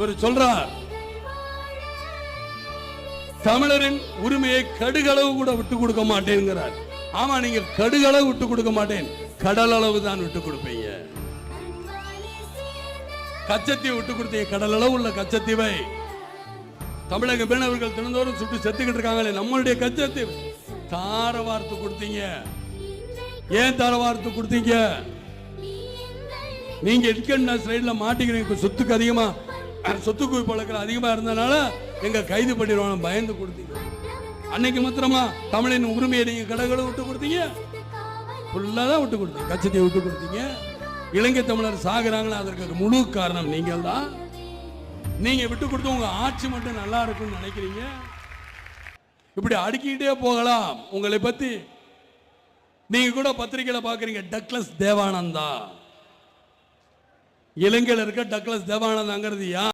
இவர் சொல்றார், தமிழரின் உரிமையை கடுகளவு கூட விட்டு கொடுக்க மாட்டேங்கிறார். ஆமா, நீங்க கடுகளவு விட்டு கொடுக்க மாட்டேன், கடல் அளவு தான் விட்டு கொடுப்பீங்க. கச்சத்தீவை விட்டு கொடுத்தீங்க, கடல் அளவு உள்ள கச்சத்தீவை தமிழக மீனவர்கள் தினந்தோறும் சுட்டு செத்துக்கிட்டு இருக்காங்களே, நம்மளுடைய கச்சத்தீவு தார வார்த்து கொடுத்தீங்க. ஏன் தார வார்த்து கொடுத்தீங்க? நீங்க இருக்கா சைடுல மாட்டிக்கிறீங்க, சொத்துக்கு அதிகமா சொத்து குவிப்பு அதிகமா இருந்தனால எங்க கைது பண்ணிடுவாங்க பயந்து கொடுத்தீங்க. அன்னைக்கு மாத்திரமா தமிழின் உரிமையை நீங்க கடகளை விட்டு கொடுத்தீங்க, ஃபுல்லாதான் விட்டு கொடுத்தீங்க, கச்சத்தீவை விட்டு கொடுத்தீங்க. இலங்கை தமிழர் சாகுறாங்களா, அதற்கு முழு காரணம் நீங்கள் தான். நீங்க விட்டு கொடுத்து உங்க ஆட்சி மட்டும் நல்லா இருக்கும்னு நினைக்கிறீங்க. இப்படி அடுக்கிட்டே போகலாம். உங்களை பத்தி நீங்க கூட பத்திரிகையில பாக்குறீங்க, டக்ளஸ் தேவானந்தா. இலங்கையில் இருக்க டக்ளஸ் தேவானந்தாங்கிறது யார்?